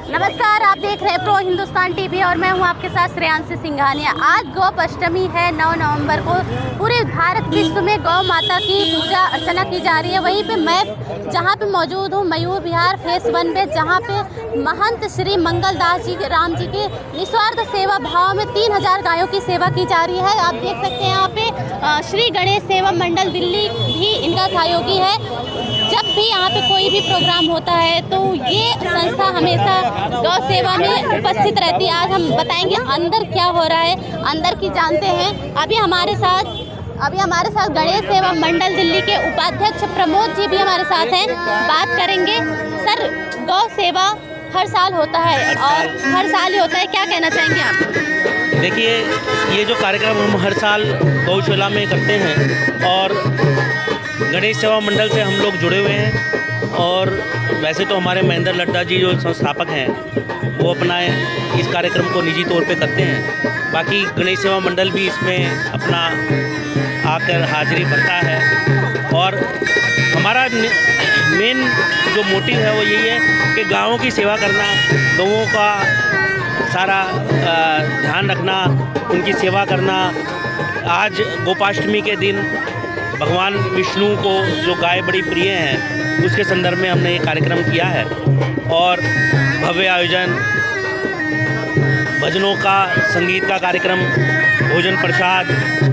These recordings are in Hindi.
नमस्कार, आप देख रहे हैं प्रो हिंदुस्तान टीवी और मैं हूं आपके साथ श्रेयांशी सिंघानिया। आज गोपाष्टमी है 9 नवंबर को। पूरे भारत विश्व में गौ माता की पूजा अर्चना की जा रही है। वहीं पे मैं जहां पे मौजूद हूं मयूर विहार फेस 1 पे, जहां पे महंत श्री मंगलदास जी राम जी के निस्वार्थ सेवा भाव में 3000 गायों की सेवा की जा रही है। आप देख सकते हैं यहाँ पे श्री गणेश सेवा मंडल दिल्ली भी इनका सहयोगी है। जब भी यहाँ पे कोई भी प्रोग्राम होता है तो ये संस्था हमेशा गौ सेवा में उपस्थित रहती है। आज हम बताएंगे अंदर क्या हो रहा है, अंदर की जानते हैं। अभी हमारे साथ गणेश सेवा मंडल दिल्ली के उपाध्यक्ष प्रमोद जी भी हमारे साथ हैं। बात करेंगे। सर, गौ सेवा हर साल होता है और हर साल ही होता है, क्या कहना चाहेंगे आप? देखिए, ये जो कार्यक्रम हम हर साल गौशाला में करते हैं और गणेश सेवा मंडल से हम लोग जुड़े हुए हैं। और वैसे तो हमारे महेंद्र लड्डा जी जो संस्थापक हैं वो अपना इस कार्यक्रम को निजी तौर पे करते हैं। बाकी गणेश सेवा मंडल भी इसमें अपना आकर हाजिरी भरता है। और हमारा मेन जो मोटिव है वो यही है कि गायों की सेवा करना, गौओं का सारा ध्यान रखना, उनकी सेवा करना। आज गोपाष्टमी के दिन भगवान विष्णु को जो गाय बड़ी प्रिय हैं उसके संदर्भ में हमने ये कार्यक्रम किया है। और भव्य आयोजन, भजनों का, संगीत का कार्यक्रम, भोजन प्रसाद,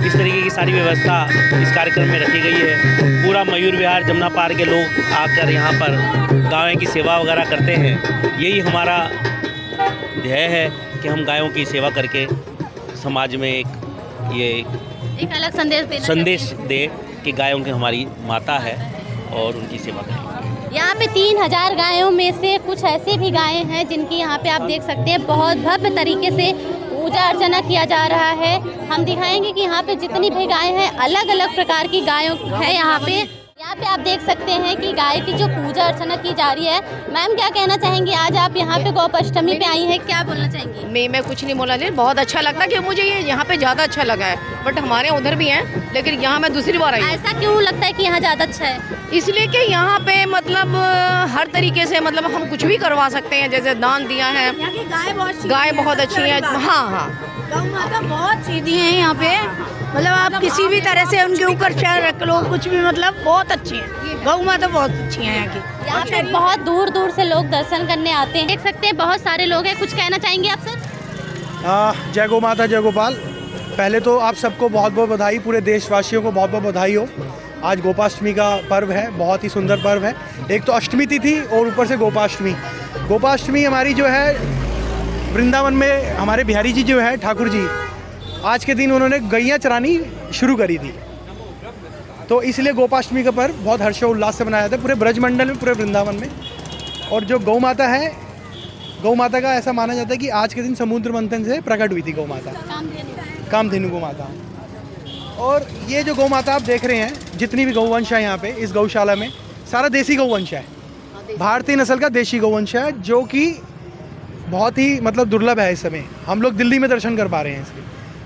इस तरीके की सारी व्यवस्था इस कार्यक्रम में रखी गई है। पूरा मयूर विहार जमुना पार के लोग आकर यहाँ पर गायों की सेवा वगैरह करते हैं। यही हमारा ध्येय है कि हम गायों की सेवा करके समाज में एक अलग संदेश दे कि गायों की हमारी माता है और उनकी सेवा करें। यहाँ पे 3000 गायों में से कुछ ऐसे भी गायें हैं जिनकी यहाँ पे आप देख सकते हैं बहुत भव्य तरीके से पूजा अर्चना किया जा रहा है। हम दिखाएंगे कि यहाँ पे जितनी भी गायें हैं, अलग अलग प्रकार की गायों है। यहाँ पे आप देख सकते हैं कि गाय की जो पूजा अर्चना की जा रही है। मैम, क्या कहना चाहेंगी? आज आप यहाँ पे गोपाष्टमी पे आई हैं, क्या बोलना चाहेंगी? मैं कुछ नहीं बोला, नहीं बहुत अच्छा लगता कि मुझे ये यहाँ पे ज़्यादा अच्छा लगा है। बट हमारे उधर भी हैं, लेकिन यहाँ मैं दूसरी बार आई। ऐसा क्यों लगता है कि यहाँ ज़्यादा अच्छा है? इसलिए कि यहाँ पे मतलब हर तरीके से मतलब हम कुछ भी करवा सकते हैं। जैसे दान दिया है, गाय बहुत अच्छी है। हाँ, गौ माता बहुत सीधी है यहाँ पे। मतलब आप किसी भी तरह से उनके ऊपर चाय रख लो, कुछ भी, मतलब बहुत अच्छी है। गौ माता बहुत अच्छी है यहाँ की। यहाँ पे बहुत दूर दूर से लोग दर्शन करने आते हैं। देख सकते हैं बहुत सारे लोग हैं। कुछ कहना चाहेंगे आप सर? जय गौ माता, जय गोपाल। पहले तो आप सबको बहुत बहुत बधाई, पूरे देशवासियों को बहुत बहुत बधाई हो। आज गोपाष्टमी का पर्व है, बहुत ही सुंदर पर्व है। एक तो अष्टमी तिथि और ऊपर से गोपाष्टमी। गोपाष्टमी हमारी जो है वृंदावन में हमारे बिहारी जी जो है ठाकुर जी, आज के दिन उन्होंने गैया चरानी शुरू करी थी। तो इसलिए गोपाष्टमी का पर्व बहुत हर्षोल्लास से मनाया जाता है पूरे ब्रजमंडल में, पूरे वृंदावन में। और जो गौ माता है, गौ माता का ऐसा माना जाता है कि आज के दिन समुद्र मंथन से प्रकट हुई थी गौ माता, कामधेनु गौ माता। और ये जो गौ माता आप देख रहे हैं, जितनी भी गौवंश है यहाँ पे इस गौशाला में, सारा देसी गौवंश है, भारतीय नस्ल का देशी गौवंश है, जो कि बहुत ही मतलब दुर्लभ है। इस समय हम लोग दिल्ली में दर्शन कर पा रहे हैं इसके,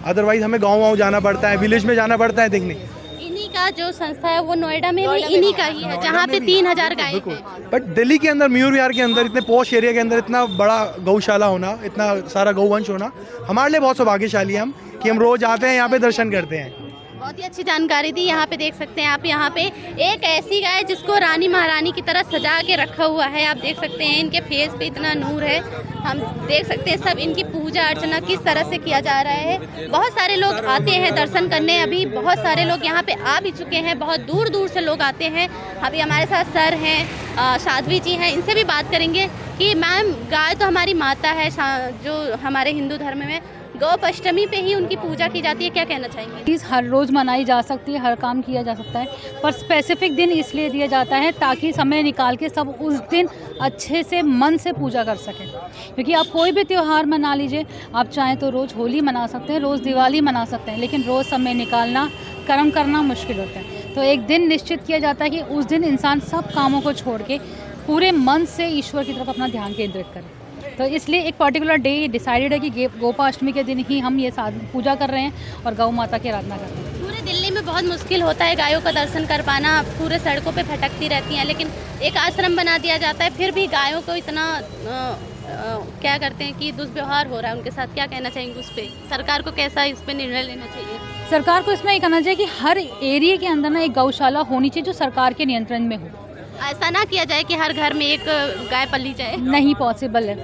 अदरवाइज हमें गाँव जाना पड़ता है, विलेज में जाना पड़ता है देखने। इन्हीं का जो संस्था है वो नोएडा में भी इन्हीं का ही है, जहाँ पे 3000 गाय हैं। बट दिल्ली के अंदर, मयूर विहार के अंदर, इतने पॉश एरिया के अंदर इतना बड़ा गौशाला होना, इतना सारा गौवंश होना हमारे लिए बहुत सौभाग्यशाली है हम, कि हम रोज आते हैं यहाँ पे दर्शन करते हैं। बहुत ही अच्छी जानकारी दी। यहाँ पे देख सकते हैं आप, यहाँ पे एक ऐसी गाय जिसको रानी महारानी की तरह सजा के रखा हुआ है। आप देख सकते हैं इनके फेस पे इतना नूर है। हम देख सकते हैं सब इनकी पूजा अर्चना किस तरह से किया जा रहा है। बहुत सारे लोग आते हैं दर्शन करने। अभी बहुत सारे लोग यहाँ पे आ भी चुके हैं, बहुत दूर दूर से लोग आते हैं। अभी हमारे साथ सर हैं, साध्वी जी हैं, इनसे भी बात करेंगे कि मैम, गाय तो हमारी माता है, जो हमारे हिंदू धर्म में गोपाष्टमी पे ही उनकी पूजा की जाती है, क्या कहना चाहेंगे? चीज़ हर रोज़ मनाई जा सकती है, हर काम किया जा सकता है, पर स्पेसिफिक दिन इसलिए दिया जाता है ताकि समय निकाल के सब उस दिन अच्छे से मन से पूजा कर सकें। क्योंकि आप कोई भी त्यौहार मना लीजिए, आप चाहें तो रोज़ होली मना सकते हैं, रोज़ दिवाली मना सकते हैं, लेकिन रोज़ समय निकालना, कर्म करना मुश्किल होता है। तो एक दिन निश्चित किया जाता है कि उस दिन इंसान सब कामों को छोड़ के पूरे मन से ईश्वर की तरफ अपना ध्यान केंद्रित करे। तो इसलिए एक पर्टिकुलर डे डिसाइडेड है कि गोपाष्टमी के दिन ही हम ये पूजा कर रहे हैं और गौ माता की आराधना कर रहे हैं। पूरे दिल्ली में बहुत मुश्किल होता है गायों का दर्शन कर पाना, पूरे सड़कों पे भटकती रहती हैं, लेकिन एक आश्रम बना दिया जाता है, फिर भी गायों को इतना क्या करते हैं कि दुष्व्यवहार हो रहा है उनके साथ। क्या कहना चाहेंगे उस पर? सरकार को कैसा इस पर निर्णय लेना चाहिए? सरकार को इसमें ये करना चाहिए कि हर एरिया के अंदर ना एक गौशाला होनी चाहिए जो सरकार के नियंत्रण में हो। ऐसा ना किया जाए कि हर घर में एक गाय पली जाए। नहीं पॉसिबल है,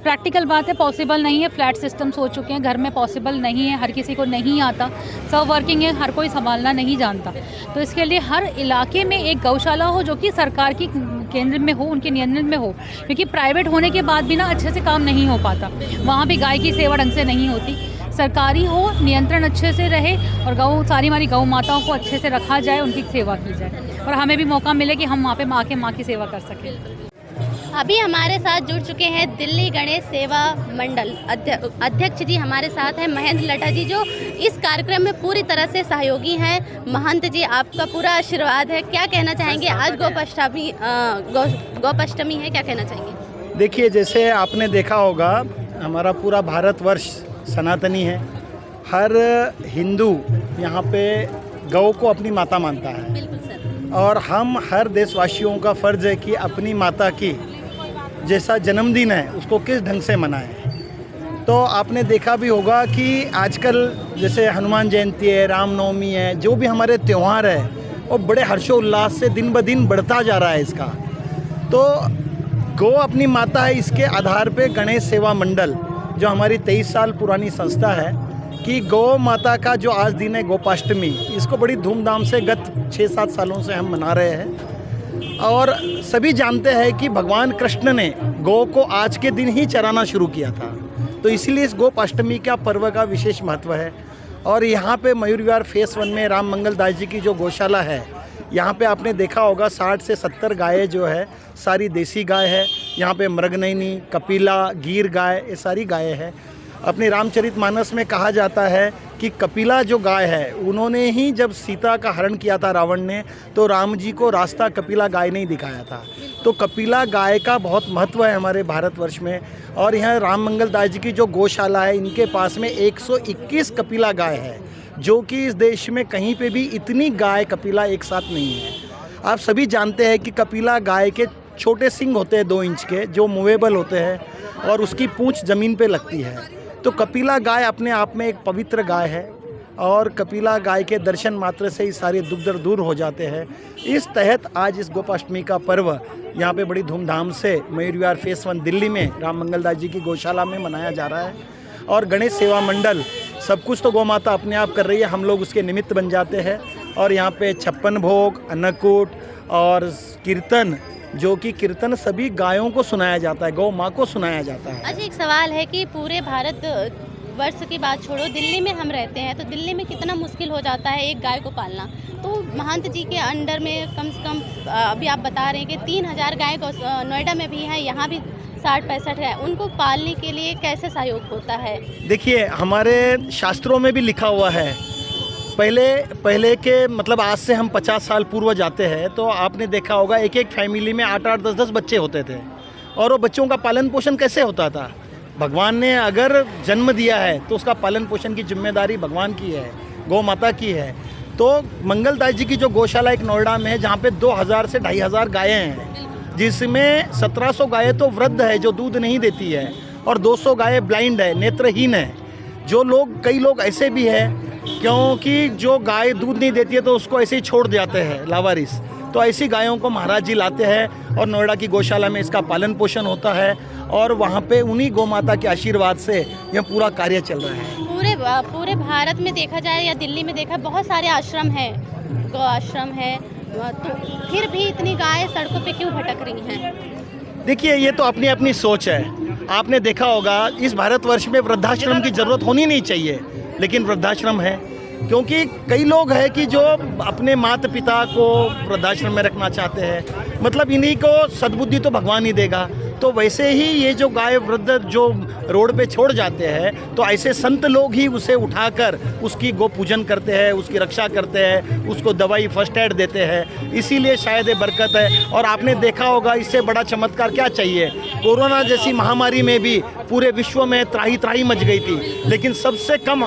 प्रैक्टिकल बात है, पॉसिबल नहीं है। फ्लैट सिस्टम्स हो चुके हैं, घर में पॉसिबल नहीं है, हर किसी को नहीं आता, सब वर्किंग है, हर कोई संभालना नहीं जानता। तो इसके लिए हर इलाके में एक गौशाला हो जो कि सरकार की केंद्र में हो, उनके नियंत्रण में हो, क्योंकि प्राइवेट होने के बाद भी ना अच्छे से काम नहीं हो पाता, वहाँ भी गाय की सेवा ढंग से नहीं होती। सरकारी हो, नियंत्रण अच्छे से रहे और सारी हमारी गौ माताओं को अच्छे से रखा जाए, उनकी सेवा की जाए और हमें भी मौका मिले कि हम वहाँ पे माँ की सेवा कर सकें। अभी हमारे साथ जुड़ चुके हैं दिल्ली गणेश सेवा मंडल अध्यक्ष जी हमारे साथ हैं, महेंद्र लटा जी, जो इस कार्यक्रम में पूरी तरह से सहयोगी हैं। महंत जी, आपका पूरा आशीर्वाद है, क्या कहना चाहेंगे? आज गोपाष्टमी है, क्या कहना चाहेंगे? देखिए, जैसे आपने देखा होगा हमारा पूरा भारतवर्ष सनातनी है, हर हिंदू यहाँ पे गौ को अपनी माता मानता है। बिल्कुल सर। और हम हर देशवासियों का फ़र्ज़ है कि अपनी माता की जैसा जन्मदिन है उसको किस ढंग से मनाएं। तो आपने देखा भी होगा कि आजकल जैसे हनुमान जयंती है, रामनवमी है, जो भी हमारे त्यौहार है वो बड़े हर्षोल्लास से दिन ब दिन बढ़ता जा रहा है इसका। तो गौ अपनी माता है, इसके आधार पे गणेश सेवा मंडल जो हमारी 23 साल पुरानी संस्था है कि गौ माता का जो आज दिन है गोपाष्टमी, इसको बड़ी धूमधाम से गत 6-7 सालों से हम मना रहे हैं। और सभी जानते हैं कि भगवान कृष्ण ने गौ को आज के दिन ही चराना शुरू किया था, तो इसीलिए इस गोपाष्टमी का पर्व का विशेष महत्व है। और यहाँ पे मयूर विहार फेस 1 में राम मंगल दास जी की जो गौशाला है, यहाँ पे आपने देखा होगा 60 से 70 गायें जो है सारी देसी गाय है। यहाँ पे मृगनयनी, कपिला, गीर गाय, ये सारी गायें हैं। अपने रामचरितमानस में कहा जाता है कि कपिला जो गाय है, उन्होंने ही जब सीता का हरण किया था रावण ने, तो राम जी को रास्ता कपिला गाय ने ही दिखाया था। तो कपिला गाय का बहुत महत्व है हमारे भारतवर्ष में। और यहाँ राम मंगल दास जी की जो गौशाला है, इनके पास में 121 कपिला गाय है, जो कि इस देश में कहीं पे भी इतनी गाय कपिला एक साथ नहीं है। आप सभी जानते हैं कि कपिला गाय के छोटे सिंग होते हैं 2 इंच के, जो मूवेबल होते हैं और उसकी पूंछ ज़मीन पे लगती है। तो कपिला गाय अपने आप में एक पवित्र गाय है और कपिला गाय के दर्शन मात्र से ही सारे दुख दर्द दूर हो जाते हैं। इस तहत आज इस गोपाष्टमी का पर्व यहाँ पे बड़ी धूमधाम से मयूर विहार फेस 1 दिल्ली में राम मंगल दास जी की गौशाला में मनाया जा रहा है। और गणेश सेवा मंडल सब कुछ तो गौ माता अपने आप कर रही है, हम लोग उसके निमित्त बन जाते हैं। और यहाँ पे 56 भोग, अन्नकूट और कीर्तन, जो कि कीर्तन सभी गायों को सुनाया जाता है, गौ माँ को सुनाया जाता है। अच्छा, एक सवाल है कि पूरे भारत वर्ष की बात छोड़ो, दिल्ली में हम रहते हैं, तो दिल्ली में कितना मुश्किल हो जाता है एक गाय को पालना। तो महंत जी के अंडर में कम से कम अभी आप बता रहे हैं कि 3000 गाय नोएडा में भी है, यहाँ भी 60-65 है, उनको पालने के लिए कैसे सहयोग होता है? देखिए, हमारे शास्त्रों में भी लिखा हुआ है, पहले के मतलब आज से हम 50 साल पूर्व जाते हैं तो आपने देखा होगा एक फैमिली में 8-8, 10-10 बच्चे होते थे। और वो बच्चों का पालन पोषण कैसे होता था? भगवान ने अगर जन्म दिया है तो उसका पालन पोषण की जिम्मेदारी भगवान की है, गौ माता की है। तो मंगल दास जी की जो गौशाला एक नोएडा में है, जहाँ पे 2000 से 2500 गायें हैं, जिसमें 1700 गायें तो वृद्ध है जो दूध नहीं देती है और 200 गायें ब्लाइंड है, नेत्रहीन है। जो लोग, कई लोग ऐसे भी हैं क्योंकि जो गाय दूध नहीं देती है तो उसको ऐसे ही छोड़ जाते हैं लावारिस, तो ऐसी गायों को महाराज जी लाते हैं और नोएडा की गौशाला में इसका पालन पोषण होता है और वहाँ पे उन्हीं गौ माता के आशीर्वाद से यह पूरा कार्य चल रहा है। पूरे भारत में देखा जाए या दिल्ली में देखा, बहुत सारे आश्रम हैं, गौ आश्रम है, तो फिर भी इतनी गाय सड़कों पे क्यों भटक रही हैं? देखिए, ये तो अपनी अपनी सोच है। आपने देखा होगा इस भारतवर्ष में वृद्धाश्रम की ज़रूरत होनी नहीं चाहिए, लेकिन वृद्धाश्रम है क्योंकि कई लोग हैं कि जो अपने माता पिता को वृद्धाश्रम में रखना चाहते हैं, मतलब इन्हीं को सद्बुद्धि तो भगवान ही देगा। तो वैसे ही ये जो गाय वृद्ध जो रोड पे छोड़ जाते हैं, तो ऐसे संत लोग ही उसे उठाकर उसकी गो पूजन करते हैं, उसकी रक्षा करते हैं, उसको दवाई फर्स्ट एड देते हैं, इसीलिए शायद ये बरकत है। और आपने देखा होगा इससे बड़ा चमत्कार क्या चाहिए? कोरोना जैसी महामारी में भी पूरे विश्व में त्राही त्राही मच गई थी, लेकिन सबसे कम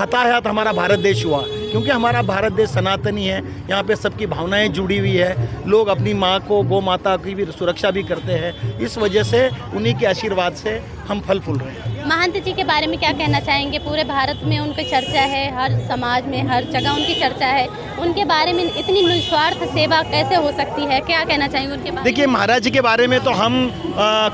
हताहत हमारा भारत देश हुआ, क्योंकि हमारा भारत देश सनातनी है, यहाँ पे सबकी भावनाएं जुड़ी हुई है, लोग अपनी माँ को, गौ माता की भी सुरक्षा भी करते हैं, इस वजह से उन्हीं के आशीर्वाद से हम फल फूल रहे हैं। महंत जी के बारे में क्या कहना चाहेंगे? पूरे भारत में उनकी चर्चा है, हर समाज में हर जगह उनकी चर्चा है, उनके बारे में इतनी निस्वार्थ सेवा कैसे हो सकती है, क्या कहना चाहेंगे उनके बारे में? देखिए, महाराज जी के बारे में तो हम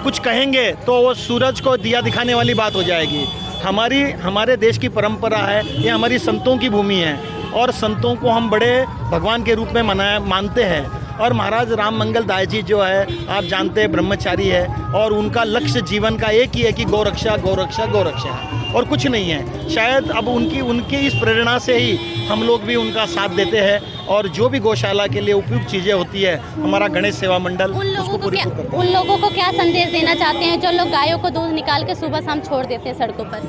कुछ कहेंगे तो वो सूरज को दिया दिखाने वाली बात हो जाएगी। हमारे देश की परंपरा है, ये हमारी संतों की भूमि है और संतों को हम बड़े भगवान के रूप में मानते हैं। और महाराज राम मंगल दास जी जो है, आप जानते हैं, ब्रह्मचारी है और उनका लक्ष्य जीवन का एक ही है कि गौरक्षा गौरक्षा गौरक्षा है और कुछ नहीं है। शायद अब उनकी इस प्रेरणा से ही हम लोग भी उनका साथ देते हैं और जो भी गौशाला के लिए उपयुक्त चीज़ें होती है, हमारा गणेश सेवा मंडल उसको पूरी करता है। उन लोगों को क्या संदेश देना चाहते हैं जो लोग गायों को दूध निकाल के सुबह शाम छोड़ देते हैं सड़कों पर?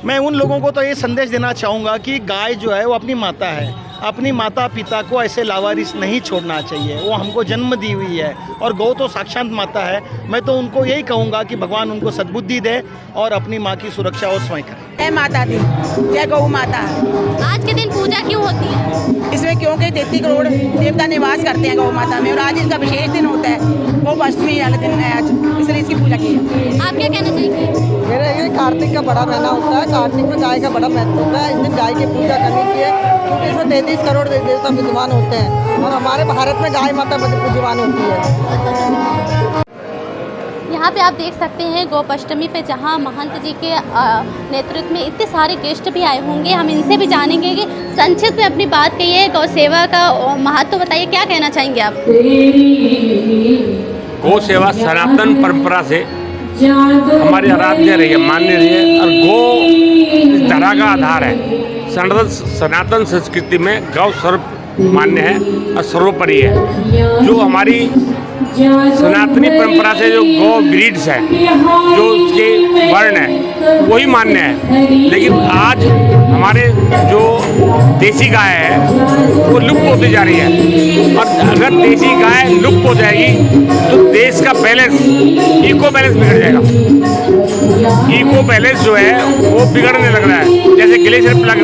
मैं उन लोगों को तो ये संदेश देना चाहूँगा कि गाय जो है वो अपनी माता है, अपनी माता पिता को ऐसे लावारिस नहीं छोड़ना चाहिए। वो हमको जन्म दी हुई है और गौ तो साक्षात माता है। मैं तो उनको यही कहूँगा कि भगवान उनको सद्बुद्धि दे और अपनी माँ की सुरक्षा वो स्वयं करे। जय माता दी, जय गौ माता। आज के दिन पूजा क्यों होती है? इसमें क्योंकि 33 करोड़ देवता निवास करते हैं गौ माता में और आज इसका विशेष दिन होता है, गौ अष्टमी वाला दिन है आज, इसलिए इसकी पूजा की है। आप क्या कहना चाहेंगे? मेरा ये कार्तिक का बड़ा महीना होता है, कार्तिक में गाय का बड़ा महत्व होता है। इस दिन गाय की पूजा करनी चाहिए क्योंकि इसमें 33 करोड़ देवता विद्यमान होते हैं और हमारे भारत में गाय माता विद्यमान होती है। यहाँ पे आप देख सकते हैं गोपाष्टमी पे जहाँ महंत जी के नेतृत्व में इतने सारे गेस्ट भी आए होंगे। हम इनसे भी जानेंगे कि संक्षिप्त में अपनी बात कहिए, गौ सेवा का महत्व बताइए, क्या कहना चाहेंगे आप? गौ सेवा सनातन परंपरा से हमारी आराध्य रही है, मान्य रही है और गौ इस धरा का आधार है। सनातन संस्कृति में गौ सर्व मान्य है और सर्वोपरि है। जो हमारी सनातनी परंपरा से जो गौ ब्रीड्स है, जो उसके वर्ण है, वही मान्य है। लेकिन आज हमारे जो देसी गाय है वो लुप्त होती जा रही है और अगर देसी गाय लुप्त हो जाएगी तो देश का बैलेंस, इको बैलेंस बिगड़ जाएगा। इको बैलेंस जो है वो बिगड़ने लग रहा है। जैसे ग्लेशियर प्लग,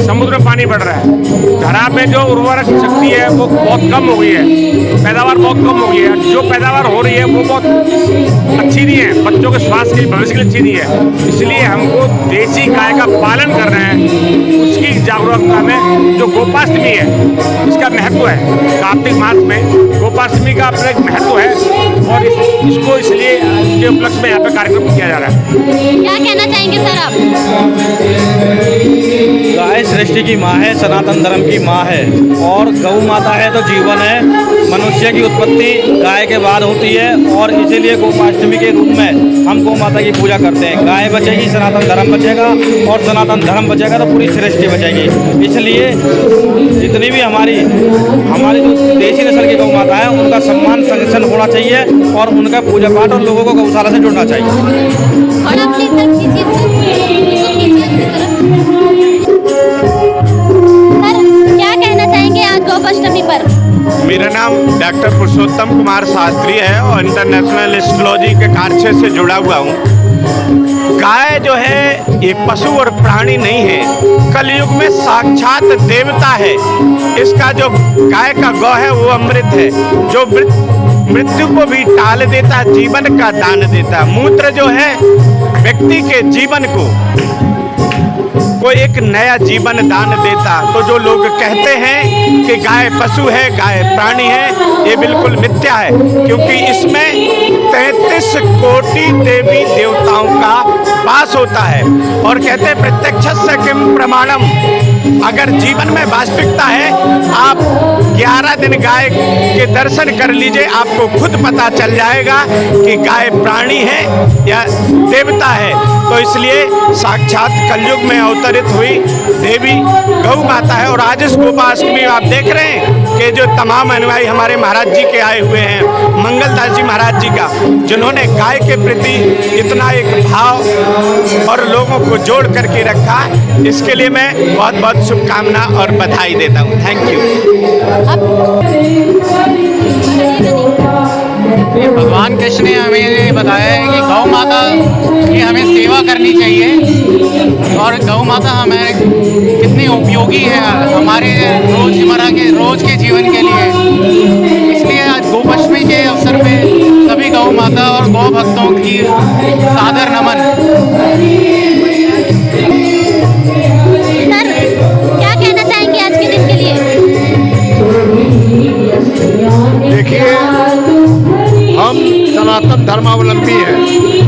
समुद्र में पानी बढ़ रहा है, धरा में जो उर्वरक शक्ति है वो बहुत कम हो गई है, पैदावार बहुत कम हो गई है। जो पैदावार हो रही है वो बहुत अच्छी नहीं है, बच्चों के स्वास्थ्य के लिए, भविष्य के लिए अच्छी नहीं है। इसलिए हमको देसी गाय का पालन करना है। उसकी जागरूकता में जो गोपाष्टमी है इसका महत्व है। कार्तिक मास में गोपाष्टमी का अपना एक महत्व है और इसको इसलिए इसके उपलक्ष्य में यहाँ पे कार्यक्रम किया जा रहा है। क्या कहना चाहेंगे सर आप? गाय सृष्टि की माँ है, सनातन धर्म की माँ है और गौ माता है तो जीवन है। मनुष्य की उत्पत्ति गाय के बाद होती है और इसीलिए गोपाष्टमी के रूप में हम गौ माता की पूजा करते हैं। गाय बचेगी, सनातन धर्म बचेगा और सनातन धर्म बचेगा तो पूरी सृष्टि बचेगी। इसलिए जितनी भी हमारी जो देसी नस्ल की गौ माता है उनका सम्मान संरक्षण होना चाहिए और उनका पूजा पाठ और लोगों को गौशाला से जुड़ना चाहिए। और अपनी तरफ सर, क्या कहना चाहेंगे आज गोपाष्टमी पर? मेरा नाम डॉक्टर पुरुषोत्तम कुमार शास्त्री है और इंटरनेशनल एस्ट्रोलॉजी के कार्य से जुड़ा हुआ हूँ। गाय जो है एक पशु और प्राणी नहीं है, कलयुग में साक्षात देवता है। इसका जो गाय का गौ है वो अमृत है, जो मृत्यु को भी टाल देता, जीवन का दान देता। मूत्र जो है व्यक्ति के जीवन को एक नया जीवन दान देता। तो जो लोग कहते हैं कि गाय पशु है, गाय प्राणी है, ये बिल्कुल मिथ्या है, क्योंकि इसमें 33 कोटि देवी देवताओं का वास होता है। और कहते हैं प्रत्यक्षस्य किम प्रमाणम, अगर जीवन में वास्तविकता है, आप 11 दिन गाय के दर्शन कर लीजिए, आपको खुद पता चल जाएगा कि गाय प्राणी है या देवता है। तो इसलिए साक्षात कलयुग में अवतरित हुई देवी गौ माता है। और आज इस गोपाष्टमी आप देख रहे हैं कि जो तमाम अनुयायी हमारे महाराज जी के आए हुए हैं, मंगलदास जी महाराज जी का, जिन्होंने गाय के प्रति इतना एक भाव और लोगों को जोड़ करके रखा, इसके लिए मैं बहुत बहुत शुभकामना और बधाई देता हूँ। Thank you. भगवान कृष्ण ने हमें बताया है कि गौ माता की हमें सेवा करनी चाहिए। तो और गौ माता हमें कितनी उपयोगी है हमारे रोज़मर्रा के रोज़ के जीवन के लिए। इसलिए आज गोपाष्टमी के अवसर पे सभी गौ माता और गौ भक्तों की सादर नमन। सर, क्या कहना चाहेंगे आज के दिन के लिए? देखिए, हम सनातन धर्मावलंबी हैं।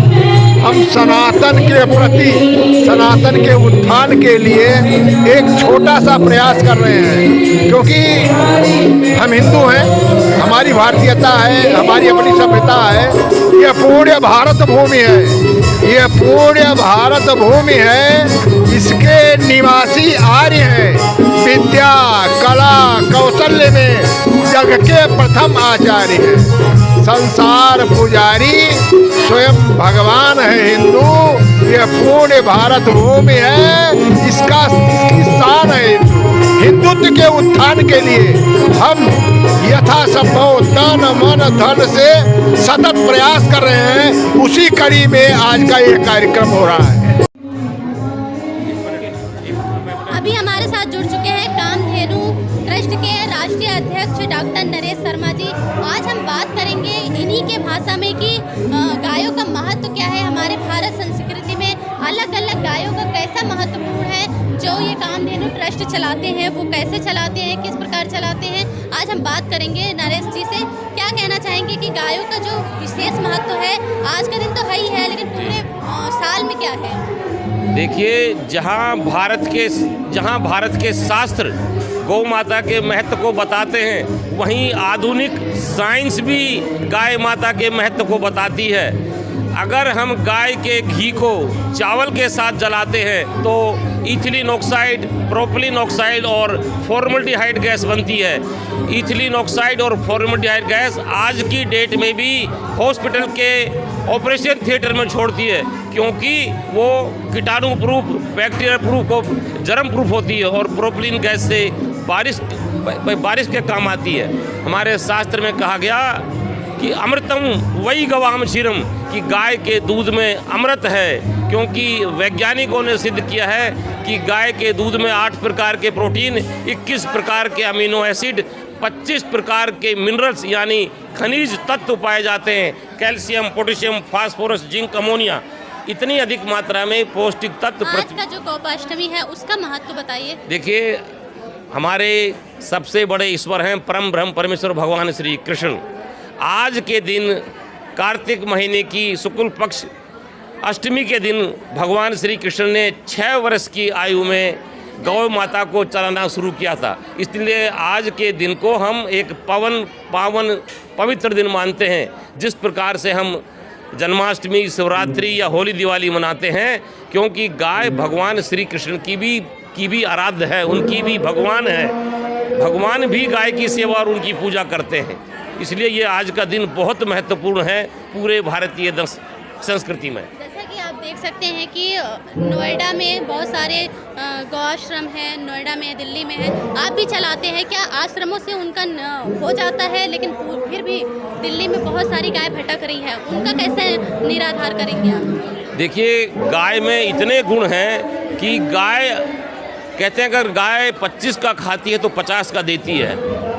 हम सनातन के प्रति, सनातन के उत्थान के लिए एक छोटा सा प्रयास कर रहे हैं, क्योंकि हम हिंदू हैं, हमारी भारतीयता है, हमारी अपनी सभ्यता है। यह पूर्ण भारत भूमि है, यह पूर्ण भारत भूमि है। इसके निवासी आर्य हैं। विद्या, कला, कौशल्य में जग के प्रथम आचार्य हैं। संसार पुजारी स्वयं भगवान है हिंदू। यह पूर्ण भारत भूमि है, इसकी शान है हिंदू। हिंदुत्व के उत्थान के लिए हम यथासंभव तन मन धन से सतत प्रयास कर रहे हैं। उसी कड़ी में आज का यह कार्यक्रम हो रहा है। अभी हमारे साथ जुड़ चुके हैं कामधेनु ट्रस्ट के राष्ट्रीय अध्यक्ष डॉक्टर नरेश शर्मा जी। आज हम बात करेंगे इन्हीं के भाषा में कि गायों का महत्व क्या है हमारे भारत संस्कृति में। अलग अलग गायों का कैसा महत्वपूर्ण है जो ये कामधेनु ट्रस्ट चलाते हैं, वो कैसे चलाते हैं, किस प्रकार चलाते हैं। आज हम बात करेंगे नरेश जी से। क्या कहना चाहेंगे कि गायों का जो विशेष महत्व है, आज का दिन तो है ही है, लेकिन पूरे साल में क्या है? देखिए, जहाँ भारत के शास्त्र गौ माता के महत्व को बताते हैं, वहीं आधुनिक साइंस भी गाय माता के महत्व को बताती है। अगर हम गाय के घी को चावल के साथ जलाते हैं तो इथिलीन ऑक्साइड, प्रोपिलीन ऑक्साइड और फॉर्मल्डिहाइड गैस बनती है। इथिलीन ऑक्साइड और फॉर्मल्डिहाइड गैस आज की डेट में भी हॉस्पिटल के ऑपरेशन थिएटर में छोड़ती है, क्योंकि वो कीटाणु प्रूफ, बैक्टीरिया प्रूफ और जर्म प्रूफ होती है। और प्रोपिलीन गैस से बारिश के काम आती है। हमारे शास्त्र में कहा गया कि अमृतम वही गवाम क्षीरम, कि गाय के दूध में अमृत है, क्योंकि वैज्ञानिकों ने सिद्ध किया है कि गाय के दूध में 8 प्रकार के प्रोटीन, 21 प्रकार के अमीनो एसिड, 25 प्रकार के मिनरल्स यानी खनिज तत्व पाए जाते हैं। Calcium, potassium, phosphorus, zinc, ammonia, इतनी अधिक मात्रा में पौष्टिक तत्व। आज का जो गोपाष्टमी है उसका महत्व बताइए। देखिए, हमारे सबसे बड़े ईश्वर हैं परम ब्रह्म परमेश्वर भगवान श्री कृष्ण। आज के दिन कार्तिक महीने की शुक्ल पक्ष अष्टमी के दिन भगवान श्री कृष्ण ने 6 वर्ष की आयु में गौ माता को चलाना शुरू किया था। इसलिए आज के दिन को हम एक पावन पवित्र दिन मानते हैं। जिस प्रकार से हम जन्माष्टमी, शिवरात्रि या होली, दिवाली मनाते हैं, क्योंकि गाय भगवान श्री कृष्ण की भी आराध्य है, उनकी भी भगवान है। भगवान भी गाय की सेवा और उनकी पूजा करते हैं। इसलिए ये आज का दिन बहुत महत्वपूर्ण है पूरे भारतीय संस्कृति में। जैसा कि आप देख सकते हैं कि नोएडा में बहुत सारे गौ आश्रम हैं, नोएडा में, दिल्ली में है। आप भी चलाते हैं क्या? आश्रमों से उनका हो जाता है, लेकिन फिर भी दिल्ली में बहुत सारी गाय भटक रही है, उनका कैसे निराधार करेंगे आप? देखिए, गाय में इतने गुण हैं कि गाय कहते हैं अगर गाय 25 का खाती है तो 50 का देती है।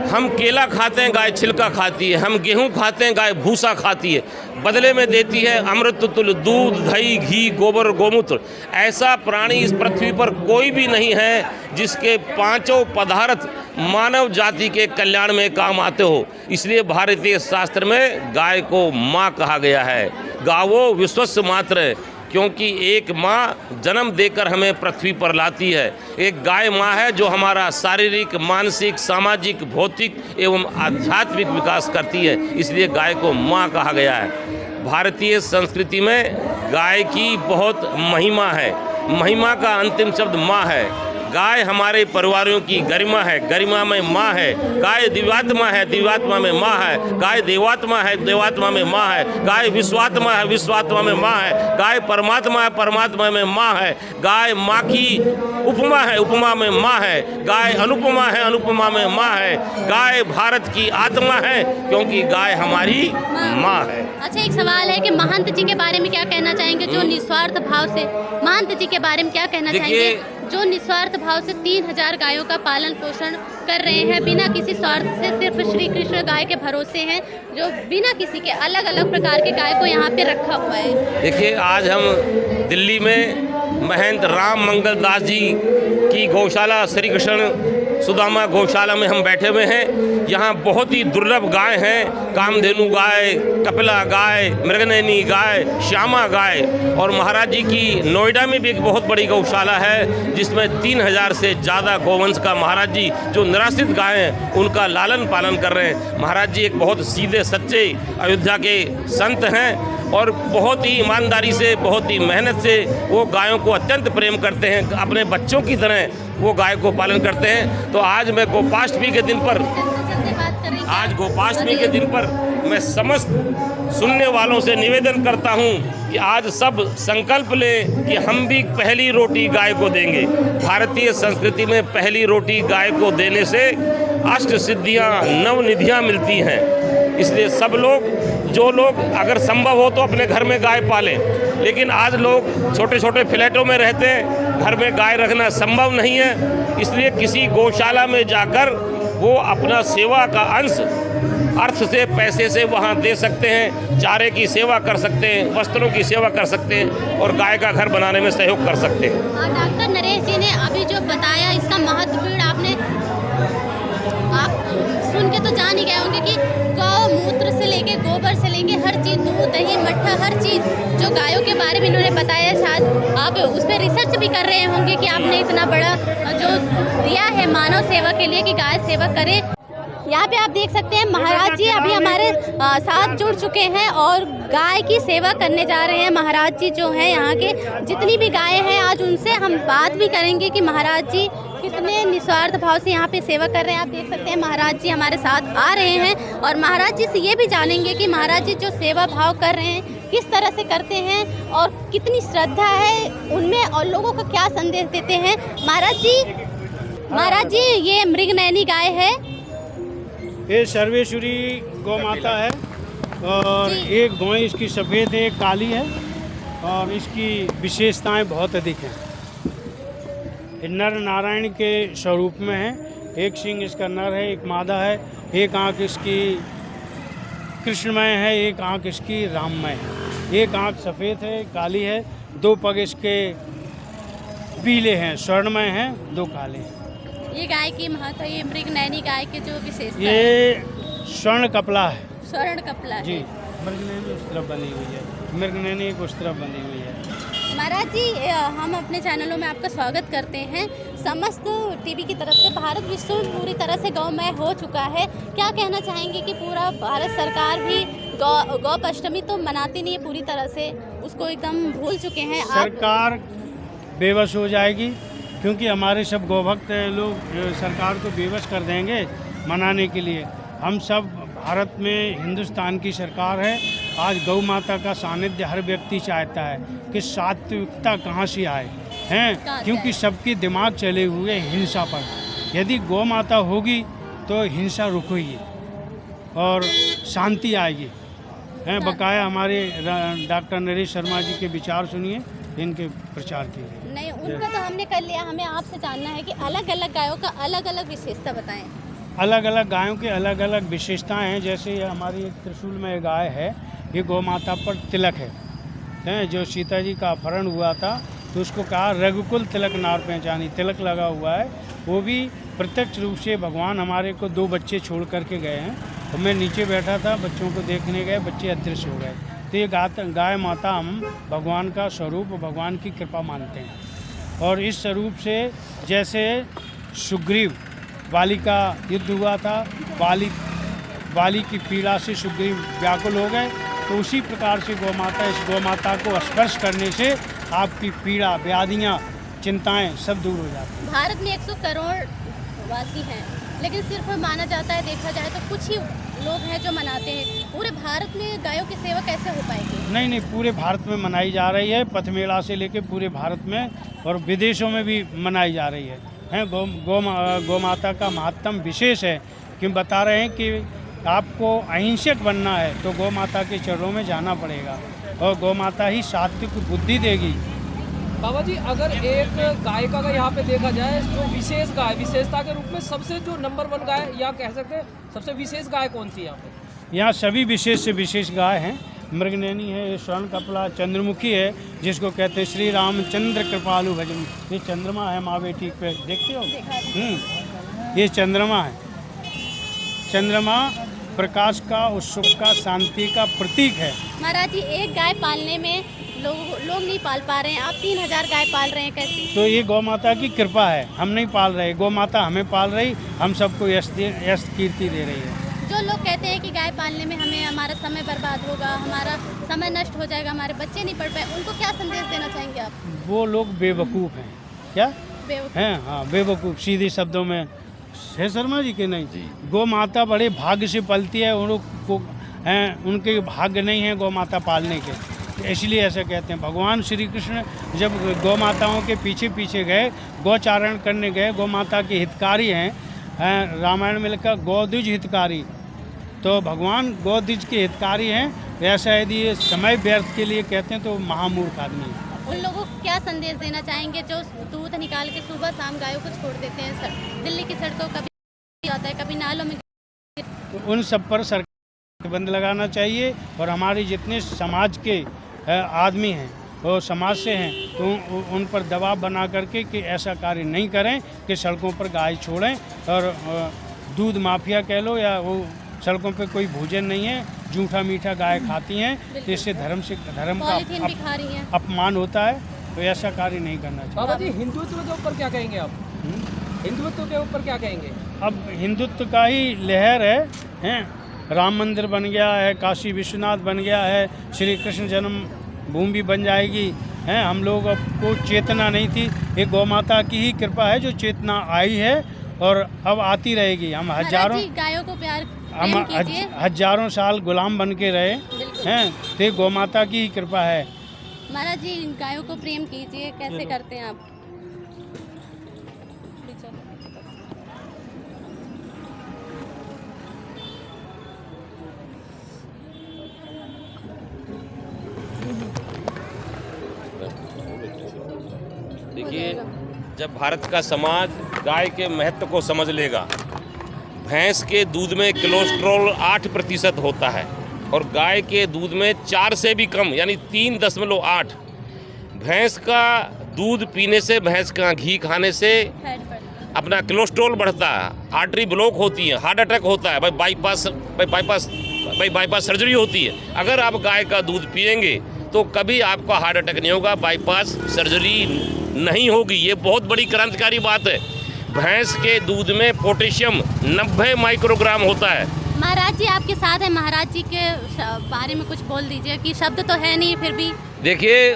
हम केला खाते हैं, गाय छिलका खाती है। हम गेहूं खाते हैं, गाय भूसा खाती है। बदले में देती है अमृत तुल्य दूध, दही, घी, गोबर, गोमूत्र। ऐसा प्राणी इस पृथ्वी पर कोई भी नहीं है जिसके 5 पदार्थ मानव जाति के कल्याण में काम आते हो। इसलिए भारतीय शास्त्र में गाय को माँ कहा गया है। गावो विश्वस्य मात्र, क्योंकि एक माँ जन्म देकर हमें पृथ्वी पर लाती है। एक गाय माँ है जो हमारा शारीरिक, मानसिक, सामाजिक, भौतिक एवं आध्यात्मिक विकास करती है। इसलिए गाय को माँ कहा गया है। भारतीय संस्कृति में गाय की बहुत महिमा है। महिमा का अंतिम शब्द माँ है। गाय हमारे परिवारों की गरिमा है, गरिमा में माँ है। गाय दिव्यात्मा है, दिव्यात्मा में माँ है। गाय देवात्मा है, देवात्मा में माँ है। गाय विश्वात्मा है, विश्वात्मा में माँ है। गाय परमात्मा है, परमात्मा में माँ है। गाय माँ की उपमा है, उपमा में माँ है। गाय अनुपमा है, अनुपमा में माँ है। गाय भारत की आत्मा है, क्योंकि गाय हमारी माँ है। अच्छा, एक सवाल है कि महंत जी के बारे में क्या कहना चाहेंगे, जो निस्वार्थ भाव से महंत जी के बारे में क्या कहना चाहेंगे, जो निस्वार्थ भाव से 3000 गायों का पालन पोषण कर रहे हैं बिना किसी स्वार्थ से, सिर्फ श्री कृष्ण गाय के भरोसे हैं, जो बिना किसी के अलग अलग प्रकार के गाय को यहाँ पे रखा हुआ है। देखिए, आज हम दिल्ली में महंत राम मंगल दास जी की गौशाला श्री कृष्ण सुदामा गौशाला में हम बैठे हुए हैं। यहाँ बहुत ही दुर्लभ गाय हैं, कामधेनु गाय, कपिला गाय, मृगनयनी गाय, श्यामा गाय। और महाराज जी की नोएडा में भी एक बहुत बड़ी गौशाला है, जिसमें 3000 से ज़्यादा गौवंश का महाराज जी जो निराश्रित गाय हैं उनका लालन पालन कर रहे हैं। महाराज जी एक बहुत सीधे सच्चे अयोध्या के संत हैं और बहुत ही ईमानदारी से, बहुत ही मेहनत से वो गायों को अत्यंत प्रेम करते हैं, अपने बच्चों की तरह वो गाय को पालन करते हैं। तो आज मैं गोपाष्टमी के दिन पर मैं समस्त सुनने वालों से निवेदन करता हूं कि आज सब संकल्प लें कि हम भी पहली रोटी गाय को देंगे। भारतीय संस्कृति में पहली रोटी गाय को देने से अष्ट सिद्धियां, नवनिधियां मिलती हैं। इसलिए सब लोग, जो लोग अगर संभव हो तो अपने घर में गाय पालें, लेकिन आज लोग छोटे छोटे फ्लैटों में रहते हैं, घर में गाय रखना संभव नहीं है। इसलिए किसी गौशाला में जाकर वो अपना सेवा का अंश अर्थ से, पैसे से वहाँ दे सकते हैं, चारे की सेवा कर सकते हैं, वस्त्रों की सेवा कर सकते हैं और गाय का घर बनाने में सहयोग कर सकते हैं। डॉक्टर नरेश जी ने अभी जो बताया, इसका महत्वपूर्ण आप सुन के तो जान ही गए होंगे कि गौमूत्र से लेके, गोबर से लेके हर चीज़, दूध, दही, मट्ठा, हर चीज़ जो गायों के बारे में इन्होंने बताया, शायद आप उस पर रिसर्च भी कर रहे होंगे कि आपने इतना बड़ा जो दिया है मानव सेवा के लिए कि गाय सेवा करें। यहाँ पे आप देख सकते हैं महाराज जी अभी हमारे साथ जुड़ चुके हैं और गाय की सेवा करने जा रहे हैं। महाराज जी जो हैं यहाँ के, जितनी भी गायें हैं, आज उनसे हम बात भी करेंगे कि महाराज जी कितने निस्वार्थ भाव से यहाँ पे सेवा कर रहे हैं। आप देख सकते हैं महाराज जी हमारे साथ आ रहे हैं और महाराज जी से ये भी जानेंगे कि महाराज जी जो सेवा भाव कर रहे हैं किस तरह से करते हैं और कितनी श्रद्धा है उनमें और लोगों को क्या संदेश देते हैं। महाराज जी ये मृगनयनी गाय है, ये सर्वेश्वरी गौ माता है और एक गाय इसकी सफ़ेद है, एक काली है और इसकी विशेषताएं बहुत अधिक हैं। नर नारायण के स्वरूप में है, एक सिंह इसका नर है, एक मादा है, एक आँख इसकी कृष्णमय है, एक आँख इसकी राममय है। एक आँख सफ़ेद है, काली है, दो पग इसके पीले हैं, स्वर्णमय हैं, दो काले हैं। ये गाय की महत्व, ये मृगनयनी गाय के जो विशेषता ये स्वर्ण कपला है, स्वर्ण कपला है जी। मृगनयनी उस तरफ बनी हुई है, मृगनयनी उस तरफ बनी हुई है। महाराज जी हम अपने चैनलों में आपका स्वागत करते हैं। समस्त टीवी की तरफ से भारत विश्व में पूरी तरह से गौमय हो चुका है। क्या कहना चाहेंगे कि पूरा भारत सरकार भी गौपाष्टमी तो मनाती नहीं है पूरी तरह से, उसको एकदम भूल चुके हैं। सरकार बेबस हो जाएगी क्योंकि हमारे सब गौभक्त लोग सरकार को बेबस कर देंगे मनाने के लिए। हम सब भारत में हिंदुस्तान की सरकार है। आज गौ माता का सानिध्य हर व्यक्ति चाहता है कि सात्विकता कहाँ से आए हैं, क्योंकि सबके दिमाग चले हुए हिंसा पर। यदि गौ माता होगी तो हिंसा रुकेगी और शांति आएगी। हैं बकाया हमारे डॉक्टर नरेश शर्मा जी के विचार सुनिए, इनके प्रचार कीजिए। नहीं, उनका तो हमने कर लिया। हमें आपसे जानना है कि अलग अलग गायों का अलग अलग विशेषता बताएं। अलग अलग गायों के अलग अलग विशेषताएं हैं। जैसे ये हमारी एक त्रिशूल में गाय है, ये गौ माता पर तिलक है, जो सीता जी का अपहरण हुआ था तो उसको कहा रघुकुल तिलक नार पहचानी, तिलक लगा हुआ है। वो भी प्रत्यक्ष रूप से भगवान हमारे को 2 बच्चे छोड़ करके गए हैं और मैं नीचे बैठा था, बच्चों को देखने गए, बच्चे अदृश्य हो गए। तो ये गाय माता हम भगवान का स्वरूप, भगवान की कृपा मानते हैं। और इस स्वरूप से जैसे सुग्रीव बाली का युद्ध हुआ था, बाली की पीड़ा से सुग्रीव व्याकुल हो गए, तो उसी प्रकार से गौ माता, इस गौ माता को स्पर्श करने से आपकी पीड़ा, व्याधियाँ चिंताएं सब दूर हो जाती हैं। भारत में 100 करोड़ वासी हैं, लेकिन सिर्फ माना जाता है, देखा जाए तो कुछ ही लोग हैं जो मनाते हैं। पूरे भारत में गायों की सेवा कैसे हो पाएगी? नहीं, पूरे भारत में मनाई जा रही है, पथ मेला से लेके पूरे भारत में और विदेशों में भी मनाई जा रही है। गौ माता का महत्व विशेष है, कि बता रहे हैं कि आपको अहिंसक बनना है तो गौ माता के चरणों में जाना पड़ेगा और गौ माता ही सात्विक बुद्धि देगी। बाबा जी, अगर एक गाय का अगर यहाँ पे देखा जाए, जो विशेष गाय, विशेषता के रूप में सबसे जो नंबर 1 गाय या कह सकते हैं सबसे विशेष गाय कौन सी है यहाँ पे? यहाँ सभी विशेष से विशेष गाय हैं। मृगनैनी है, स्वर्ण कपला, चंद्रमुखी है, जिसको कहते हैं श्री रामचंद्र कृपालु भजन। ये चंद्रमा है माँ बेटी पे, देखते हो? ये चंद्रमा है। चंद्रमा प्रकाश का, उत्सुक का, शांति का प्रतीक है। महाराज जी, एक गाय पालने में लोग नहीं पाल पा रहे हैं, आप 3000 गाय पाल रहे हैं, कैसे? तो ये गौ माता की कृपा है, हम नहीं पाल रहे, गौ माता हमें पाल रही, हम सबको यश कीर्ति दे रही है। जो लोग कहते हैं कि गाय पालने में हमें हमारा समय बर्बाद होगा, हमारा समय नष्ट हो जाएगा, हमारे बच्चे नहीं पढ़ पाए, उनको क्या संदेश देना चाहेंगे आप? वो लोग बेवकूफ़ हैं। क्या बेवकूफ़ हैं? हाँ, बेवकूफ़, सीधे शब्दों में है शर्मा जी के नहीं जी। गौ माता बड़े भाग्य से पलती है, उनको हैं, उनके भाग्य नहीं है गौ माता पालने के, इसलिए ऐसा कहते हैं। भगवान श्री कृष्ण जब गौ माताओं के पीछे पीछे गए, गौचारण करने गए, गौ माता के हितकारी हैं, रामायण में लिखा गौद्विज हितकारी, तो भगवान गौद्विज के हितकारी हैं। ऐसा यदि ये समय व्यर्थ के लिए कहते हैं तो महामूर्ख आदमी है। उन लोगों को क्या संदेश देना चाहेंगे जो दूध निकाल के सुबह शाम गायों को छोड़ देते हैं? दिल्ली की सड़कों कभी आता है, कभी नालों में। तो उन सब पर सरकार प्रतिबंध लगाना चाहिए और हमारे जितने समाज के आदमी हैं वो समाज से हैं तो उन पर दबाव बना करके कि ऐसा कार्य नहीं करें कि सड़कों पर गाय छोड़ें। और दूध माफिया कह लो या वो सड़कों पे कोई भोजन नहीं है, जूठा मीठा गाय खाती हैं, तो इससे धर्म का अपमान होता है, तो ऐसा कार्य नहीं करना चाहिए। बाबा जी, हिंदुत्व के ऊपर क्या कहेंगे आप? हिंदुत्व के ऊपर क्या कहेंगे? अब हिंदुत्व का ही लहर है, राम मंदिर बन गया है, काशी विश्वनाथ बन गया है, श्री कृष्ण जन्म भूमि बन जाएगी हैं। हम लोग को चेतना नहीं थी, ये गौ माता की ही कृपा है जो चेतना आई है और अब आती रहेगी। हम गायों को हजारों साल गुलाम बन के रहे हैं, तो ये गौ माता की ही कृपा है। महाराज जी, गायों को प्रेम कीजिए, कैसे करते हैं आप? देखिए, जब भारत का समाज गाय के महत्व को समझ लेगा, भैंस के दूध में कोलेस्ट्रॉल 8% होता है और गाय के दूध में 4 से भी कम यानी 3.8। भैंस का दूध पीने से, भैंस का घी खाने से अपना कोलेस्ट्रॉल बढ़ता है, आर्टरी ब्लॉक होती है, हार्ट अटैक होता है, बाईपास सर्जरी होती है। अगर आप गाय का दूध पिएंगे तो कभी आपका हार्ट अटैक नहीं होगा, बाईपास सर्जरी नहीं होगी। ये बहुत बड़ी क्रांतिकारी बात है। भैंस के दूध में पोटेशियम 90 माइक्रोग्राम होता है। महाराज जी आपके साथ है, महाराज जी के बारे में कुछ बोल दीजिए कि शब्द तो है नहीं फिर भी। देखिए,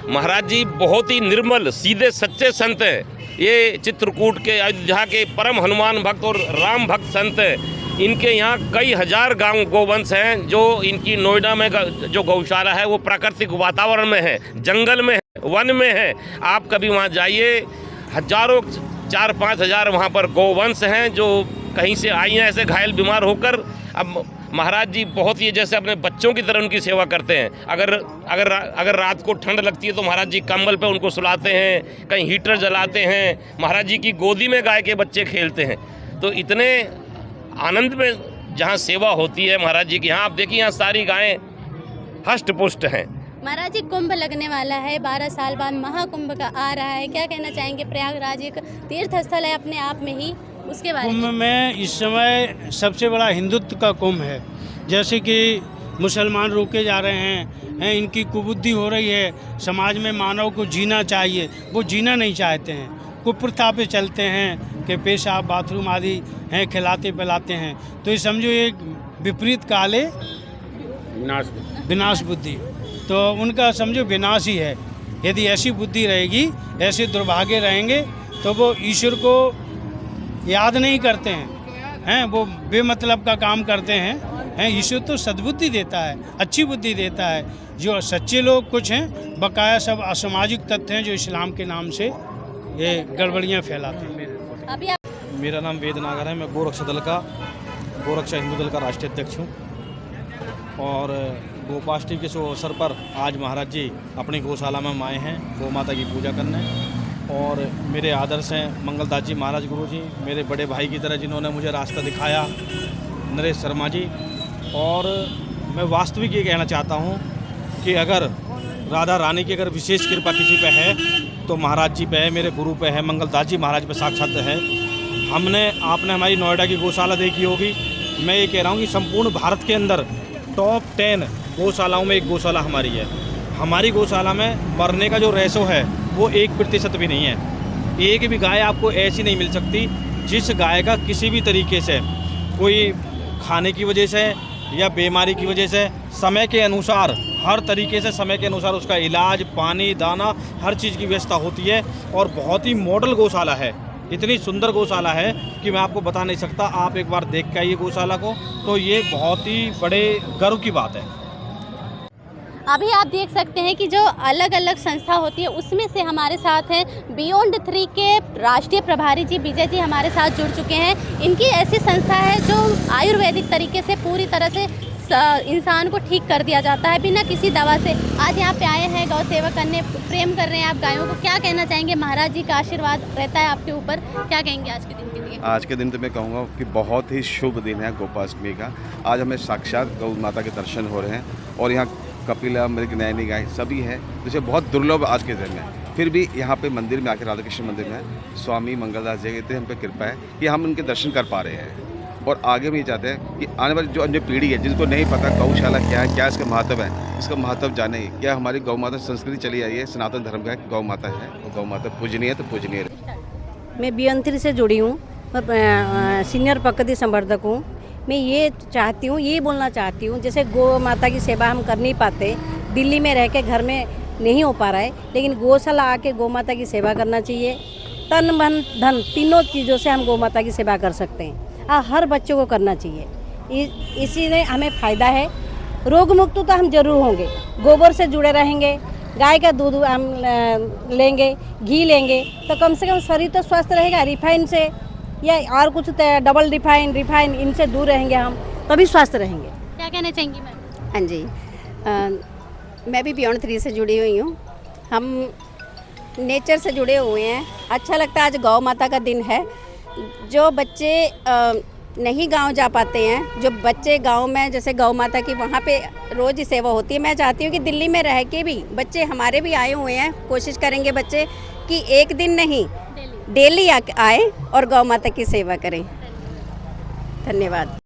महाराज जी बहुत ही निर्मल सीधे सच्चे संत हैं। ये चित्रकूट के अयोध्या के परम हनुमान भक्त और राम भक्त संत हैं। इनके यहाँ कई हजार गांव गोवंश हैं। जो इनकी नोएडा में जो गौशाला है वो प्राकृतिक वातावरण में है, जंगल में है, वन में है। आप कभी वहाँ जाइए, हजारों 4-5 हजार वहाँ पर गोवंश हैं जो कहीं से आई हैं ऐसे घायल बीमार होकर। अब महाराज जी बहुत ही जैसे अपने बच्चों की तरह उनकी सेवा करते हैं। अगर रात को ठंड लगती है तो महाराज जी कंबल पे उनको सुलाते हैं, कहीं हीटर जलाते हैं, महाराज जी की गोदी में गाय के बच्चे खेलते हैं। तो इतने आनंद में जहाँ सेवा होती है महाराज जी की, यहाँ आप देखिए यहाँ सारी गायें हष्ट पुष्ट हैं। महाराज जी, कुंभ लगने वाला है, 12 साल बाद महाकुंभ का आ रहा है, क्या कहना चाहेंगे? प्रयागराज एक तीर्थ स्थल है अपने आप में ही, उसके बारे में। कुंभ में इस समय सबसे बड़ा हिंदुत्व का कुंभ है। जैसे कि मुसलमान रोके जा रहे हैं, इनकी कुबुद्धि हो रही है, समाज में मानव को जीना चाहिए, वो जीना नहीं चाहते हैं, कुप्रथा पे चलते हैं कि पेशाब बाथरूम आदि हैं, खिलाते पिलाते हैं। तो ये समझो एक विपरीत काले विनाश बुद्धि, तो उनका समझो विनाश ही है। यदि ऐसी बुद्धि रहेगी, ऐसे दुर्भाग्य रहेंगे तो वो ईश्वर को याद नहीं करते हैं, वो बेमतलब का काम करते हैं। ईश्वर तो सद्बुद्धि देता है, अच्छी बुद्धि देता है। जो सच्चे लोग कुछ हैं, बकाया सब असामाजिक तत्व हैं जो इस्लाम के नाम से ये गड़बड़ियाँ फैलाते हैं। अभी मेरा नाम वेद नागर है। मैं गोरक्षा हिंदू दल का राष्ट्रीय अध्यक्ष हूँ। और गोपाष्टमी के शुभ अवसर पर आज महाराज जी अपनी गौशाला में आए हैं गौ माता की पूजा करने। और मेरे आदर्श हैं मंगलदास जी महाराज गुरु जी, मेरे बड़े भाई की तरह जिन्होंने मुझे रास्ता दिखाया, नरेश शर्मा जी। और मैं वास्तविक ये कहना चाहता हूँ कि अगर राधा रानी की अगर विशेष कृपा किसी पे है तो महाराज जी पे है, मेरे गुरु पे है, मंगलदास जी महाराज पे साक्षात है। आपने हमारी नोएडा की गौशाला देखी होगी। मैं ये कह रहा हूँ कि संपूर्ण भारत के अंदर टॉप 10 गौशालाओं में एक गौशाला हमारी है। हमारी गौशाला में मरने का जो रेशो है वो 1% भी नहीं है। एक भी गाय आपको ऐसी नहीं मिल सकती जिस गाय का किसी भी तरीके से कोई खाने की वजह से या बीमारी की वजह से समय के अनुसार, हर तरीके से समय के अनुसार उसका इलाज, पानी, दाना, हर चीज़ की व्यवस्था होती है। और बहुत ही मॉडल गौशाला है, इतनी सुंदर गौशाला है कि मैं आपको बता नहीं सकता। आप एक बार देख के आइए गौशाला को, तो ये बहुत ही बड़े गर्व की बात है। अभी आप देख सकते हैं कि जो अलग अलग संस्था होती है उसमें से हमारे साथ हैं बियॉन्ड 3 के राष्ट्रीय प्रभारी जी विजय जी हमारे साथ जुड़ चुके हैं। इनकी ऐसी संस्था है जो आयुर्वेदिक तरीके से पूरी तरह से इंसान को ठीक कर दिया जाता है बिना किसी दवा से। आज यहाँ पे आए हैं गौ सेवा करने, प्रेम कर रहे हैं आप गायों को। क्या कहना चाहेंगे? महाराज जी का आशीर्वाद रहता है आपके ऊपर, क्या कहेंगे आज के दिन के लिए? आज के दिन तो मैं कहूँगा कि बहुत ही शुभ दिन है गोपाष्टमी का। आज हमें साक्षात गौ माता के दर्शन हो रहे हैं और यहाँ कपिला, मृग, नैनी गाय सभी हैं, जिसे बहुत दुर्लभ आज के दिन में। फिर भी यहाँ पे मंदिर में आकर, राधा कृष्ण मंदिर में स्वामी मंगलदास जी की हम पे कृपा है कि हम उनके दर्शन कर पा रहे हैं। और आगे भी चाहते हैं कि आने वाली जो अन्य पीढ़ी है जिनको नहीं पता गौशाला क्या है, क्या इसका महत्व है, इसका महत्व जाने। क्या हमारी गौ माता संस्कृति चली आई है, सनातन धर्म का गौ माता है और गौ माता पूजनीय है तो पूजनीय है। मैं बियॉन्ड 3 से जुड़ी हूँ, सीनियर प्रकृति संवर्धक हूँ। मैं ये चाहती हूँ, ये बोलना चाहती हूँ, जैसे गौ माता की सेवा हम कर नहीं पाते, दिल्ली में रह के घर में नहीं हो पा रहा है, लेकिन गौशाला आके गौ माता की सेवा करना चाहिए। तन मन धन तीनों चीज़ों से हम गौ माता की सेवा कर सकते हैं। हर बच्चों को करना चाहिए, इसी में हमें फ़ायदा है। रोग मुक्त तो हम जरूर होंगे, गोबर से जुड़े रहेंगे, गाय का दूध हम लेंगे, घी लेंगे, तो कम से कम शरीर तो स्वस्थ रहेगा। रिफाइन से या और कुछ डबल रिफाइन इनसे दूर रहेंगे हम, तभी स्वस्थ रहेंगे। क्या कहना चाहेंगी मैम? हाँ जी, मैं भी बियॉन्ड 3 से जुड़ी हुई हूँ। हम नेचर से जुड़े हुए हैं। अच्छा लगता है, आज गौ माता का दिन है। जो बच्चे नहीं गांव जा पाते हैं, जो बच्चे गांव में जैसे गौ माता की वहाँ पे रोज़ ही सेवा होती है, मैं चाहती हूँ कि दिल्ली में रह के भी बच्चे हमारे भी आए हुए हैं। कोशिश करेंगे बच्चे कि एक दिन नहीं, डेली आए और गौ माता की सेवा करें। धन्यवाद।